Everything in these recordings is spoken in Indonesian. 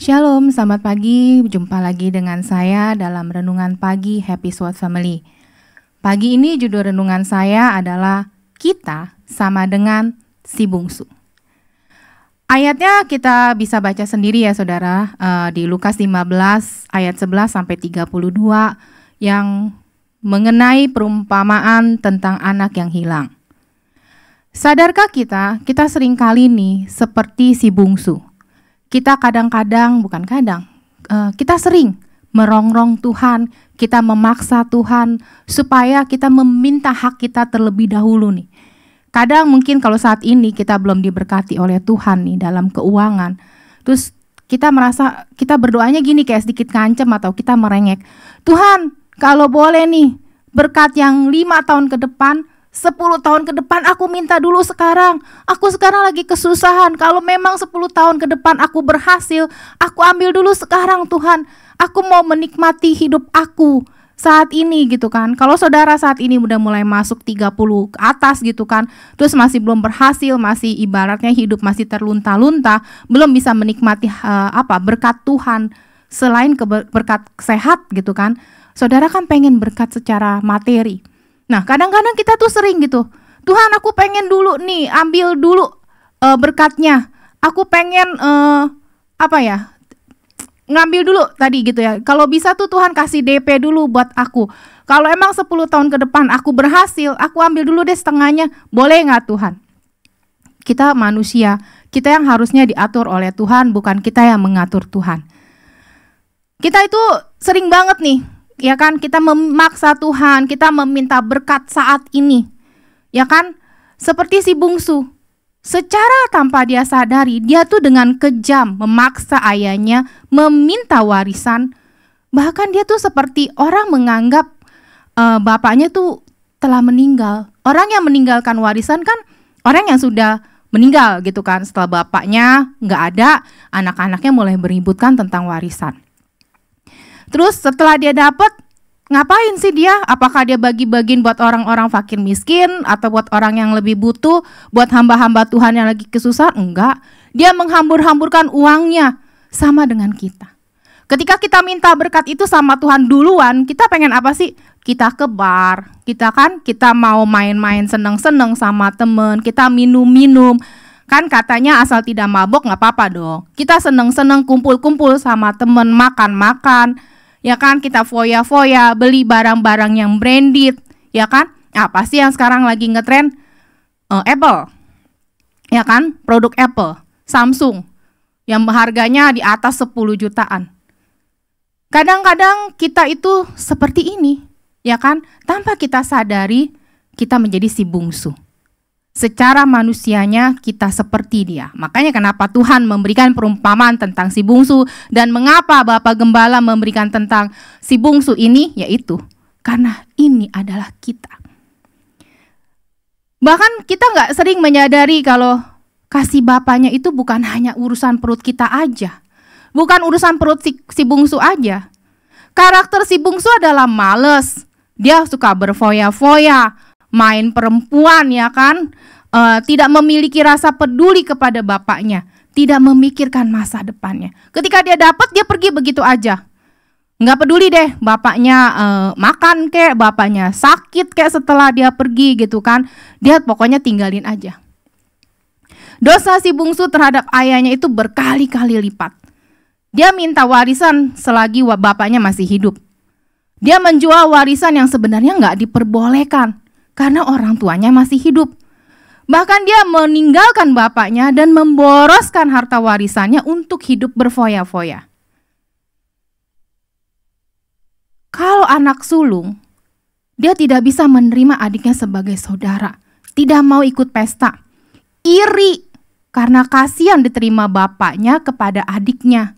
Shalom, selamat pagi. Jumpa lagi dengan saya dalam Renungan Pagi Happy Sword Family. Pagi ini judul renungan saya adalah Kita sama dengan si bungsu. Ayatnya kita bisa baca sendiri ya saudara, di Lukas 15 ayat 11 sampai 32 yang mengenai perumpamaan tentang anak yang hilang. Sadarkah kita seringkali nih seperti si bungsu. Kita kadang-kadang, kita sering merongrong Tuhan, kita memaksa Tuhan supaya kita meminta hak kita terlebih dahulu nih. Kadang mungkin kalau saat ini kita belum diberkati oleh Tuhan nih dalam keuangan, terus kita merasa, kita berdoanya gini kayak sedikit ngancem atau kita merengek. Tuhan, kalau boleh nih berkat yang 5 tahun ke depan, 10 tahun ke depan aku minta dulu sekarang. Aku sekarang lagi kesusahan. Kalau memang 10 tahun ke depan aku berhasil, aku ambil dulu sekarang Tuhan. Aku mau menikmati hidup aku saat ini gitu kan. Kalau saudara saat ini udah mulai masuk 30 ke atas gitu kan, terus masih belum berhasil, masih ibaratnya hidup masih terlunta-lunta, belum bisa menikmati berkat Tuhan selain berkat sehat gitu kan. Saudara kan pengen berkat secara materi. Nah, kadang-kadang kita tuh sering gitu, Tuhan aku pengen dulu nih, ambil dulu berkatnya. Aku pengen ngambil dulu tadi gitu ya. Kalau bisa tuh Tuhan kasih DP dulu buat aku. Kalau emang 10 tahun ke depan aku berhasil, aku ambil dulu deh setengahnya. Boleh gak Tuhan? Kita manusia, kita yang harusnya diatur oleh Tuhan, bukan kita yang mengatur Tuhan. Kita itu sering banget nih, ya kan, kita memaksa Tuhan, kita meminta berkat saat ini. Ya kan? Seperti si bungsu. Secara tanpa dia sadari, dia tuh dengan kejam memaksa ayahnya meminta warisan. Bahkan dia tuh seperti orang menganggap bapaknya tuh telah meninggal. Orang yang meninggalkan warisan kan orang yang sudah meninggal gitu kan. Setelah bapaknya nggak ada, anak-anaknya mulai beributkan tentang warisan. Terus setelah dia dapat, ngapain sih dia? Apakah dia bagi-bagiin buat orang-orang fakir miskin atau buat orang yang lebih butuh, buat hamba-hamba Tuhan yang lagi kesusahan? Enggak. Dia menghambur-hamburkan uangnya. Sama dengan kita. Ketika kita minta berkat itu sama Tuhan duluan, kita pengen apa sih? Kita ke bar, kita mau main-main seneng-seneng sama temen, kita minum-minum. Kan katanya asal tidak mabok nggak apa-apa dong. Kita seneng-seneng kumpul-kumpul sama temen, makan-makan. Ya kan, kita foya-foya, beli barang-barang yang branded, ya kan? Apa sih yang sekarang lagi ngetren? Apple, ya kan? Produk Apple, Samsung, yang harganya di atas 10 jutaan. Kadang-kadang kita itu seperti ini, ya kan? Tanpa kita sadari, kita menjadi si bungsu. Secara manusianya kita seperti dia. Makanya kenapa Tuhan memberikan perumpamaan tentang si bungsu, dan mengapa Bapak Gembala memberikan tentang si bungsu ini, yaitu karena ini adalah kita. Bahkan kita gak sering menyadari kalau kasih Bapaknya itu bukan hanya urusan perut kita aja. Bukan urusan perut si bungsu aja. Karakter si bungsu adalah males. Dia suka berfoya-foya, main perempuan, ya kan, tidak memiliki rasa peduli kepada bapaknya, tidak memikirkan masa depannya. Ketika dia dapat, dia pergi begitu aja, nggak peduli deh bapaknya makan kek, bapaknya sakit kek setelah dia pergi gitu kan, dia pokoknya tinggalin aja. Dosa si bungsu terhadap ayahnya itu berkali-kali lipat. Dia minta warisan selagi bapaknya masih hidup. Dia menjual warisan yang sebenarnya nggak diperbolehkan karena orang tuanya masih hidup. Bahkan dia meninggalkan bapaknya dan memboroskan harta warisannya untuk hidup berfoya-foya. Kalau anak sulung, dia tidak bisa menerima adiknya sebagai saudara, tidak mau ikut pesta. Iri karena kasihan diterima bapaknya kepada adiknya,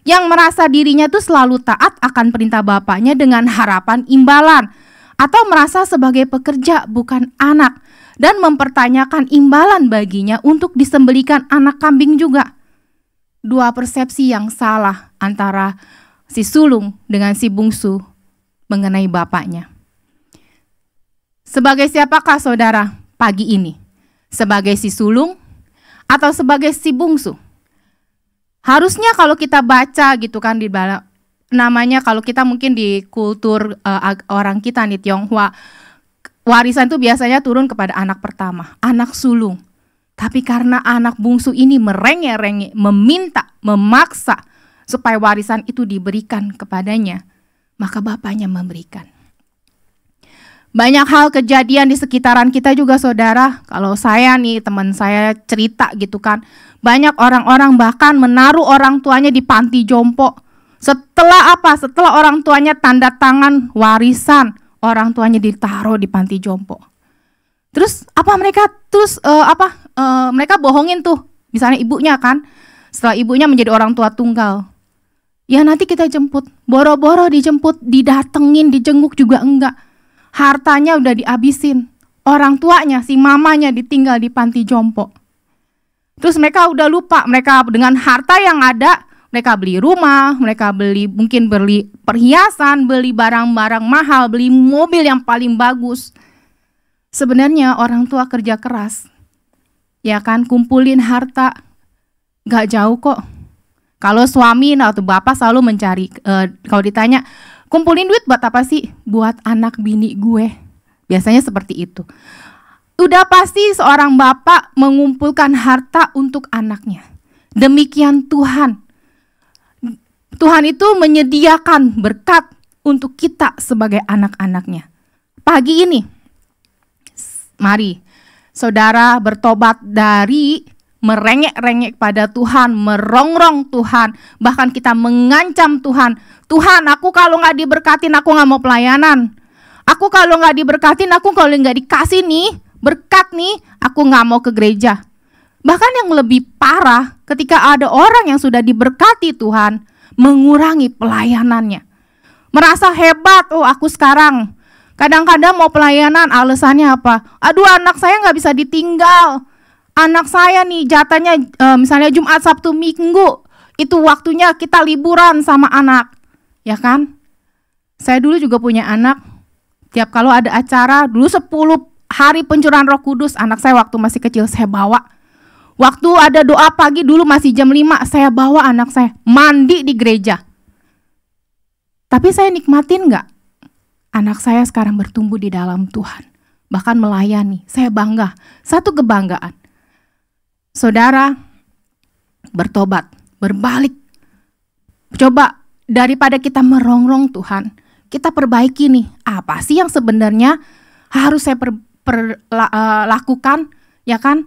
yang merasa dirinya tuh selalu taat akan perintah bapaknya dengan harapan imbalan, atau merasa sebagai pekerja bukan anak, dan mempertanyakan imbalan baginya untuk disembelikan anak kambing juga. Dua persepsi yang salah antara si sulung dengan si bungsu mengenai bapaknya. Sebagai siapakah saudara pagi ini? Sebagai si sulung atau sebagai si bungsu? Harusnya kalau kita baca gitu kan di namanya, kalau kita mungkin di kultur orang kita nih Tionghoa, warisan itu biasanya turun kepada anak pertama, anak sulung. Tapi karena anak bungsu ini merengek-rengek, meminta, memaksa supaya warisan itu diberikan kepadanya, maka bapaknya memberikan. Banyak hal kejadian di sekitaran kita juga saudara. Kalau saya nih, teman saya cerita gitu kan, banyak orang-orang bahkan menaruh orang tuanya di panti jompo. Setelah apa? Setelah orang tuanya tanda tangan warisan, orang tuanya ditaruh di panti jompo. Terus apa mereka? Mereka bohongin tuh, misalnya ibunya kan, setelah ibunya menjadi orang tua tunggal, ya nanti kita jemput, boro-boro dijemput, didatengin, dijenguk juga enggak, hartanya udah dihabisin, orang tuanya, si mamanya ditinggal di panti jompo. Terus mereka udah lupa, mereka dengan harta yang ada, mereka beli rumah, mereka mungkin beli perhiasan, beli barang-barang mahal, beli mobil yang paling bagus. Sebenarnya orang tua kerja keras, ya kan, kumpulin harta, gak jauh kok. Kalau suami atau bapak selalu mencari, kalau ditanya, kumpulin duit buat apa sih? Buat anak bini gue. Biasanya seperti itu. Udah pasti seorang bapak mengumpulkan harta untuk anaknya. Demikian Tuhan. Tuhan itu menyediakan berkat untuk kita sebagai anak-anaknya. Pagi ini, mari saudara bertobat dari merengek-rengek pada Tuhan, merongrong Tuhan, bahkan kita mengancam Tuhan. Tuhan, aku kalau gak diberkatin, aku gak mau pelayanan. Aku kalau gak diberkatin, aku kalau gak dikasih nih, berkat nih, aku gak mau ke gereja. Bahkan yang lebih parah, ketika ada orang yang sudah diberkati Tuhan, mengurangi pelayanannya. Merasa hebat, oh aku sekarang kadang-kadang mau pelayanan, alasannya apa? Aduh, anak saya gak bisa ditinggal. Anak saya nih jatahnya misalnya Jumat, Sabtu, Minggu, itu waktunya kita liburan sama anak, ya kan? Saya dulu juga punya anak. Tiap kalau ada acara, dulu 10 hari pencurahan Roh Kudus, anak saya waktu masih kecil saya bawa. Waktu ada doa pagi dulu masih jam 5, saya bawa anak saya mandi di gereja. Tapi saya nikmatin gak? Anak saya sekarang bertumbuh di dalam Tuhan, bahkan melayani. Saya bangga, satu kebanggaan. Saudara, bertobat, berbalik. Coba daripada kita merongrong Tuhan, kita perbaiki nih, apa sih yang sebenarnya harus saya lakukan, ya kan?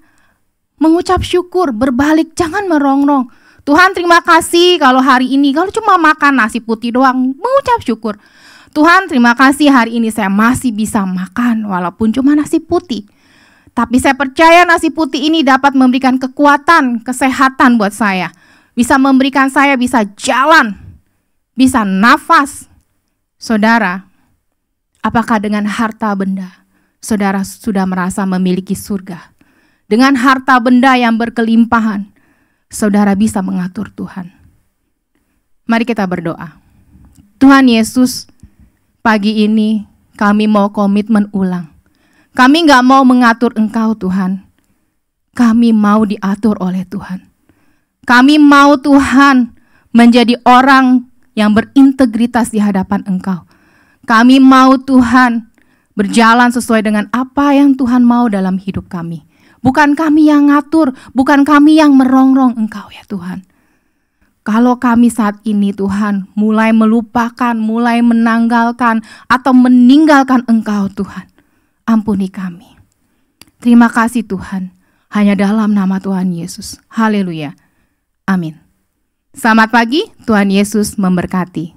Mengucap syukur, berbalik, jangan merongrong. Tuhan terima kasih kalau hari ini, kalau cuma makan nasi putih doang, mengucap syukur. Tuhan terima kasih hari ini saya masih bisa makan walaupun cuma nasi putih. Tapi saya percaya nasi putih ini dapat memberikan kekuatan, kesehatan buat saya. Bisa memberikan saya bisa jalan, bisa nafas. Saudara, apakah dengan harta benda saudara sudah merasa memiliki surga? Dengan harta benda yang berkelimpahan, saudara bisa mengatur Tuhan. Mari kita berdoa. Tuhan Yesus, pagi ini kami mau komitmen ulang. Kami gak mau mengatur Engkau Tuhan. Kami mau diatur oleh Tuhan. Kami mau Tuhan menjadi orang yang berintegritas di hadapan Engkau. Kami mau Tuhan berjalan sesuai dengan apa yang Tuhan mau dalam hidup kami. Bukan kami yang ngatur, bukan kami yang merongrong Engkau ya Tuhan. Kalau kami saat ini Tuhan mulai melupakan, mulai menanggalkan atau meninggalkan Engkau Tuhan, ampuni kami. Terima kasih Tuhan, hanya dalam nama Tuhan Yesus. Haleluya. Amin. Selamat pagi, Tuhan Yesus memberkati.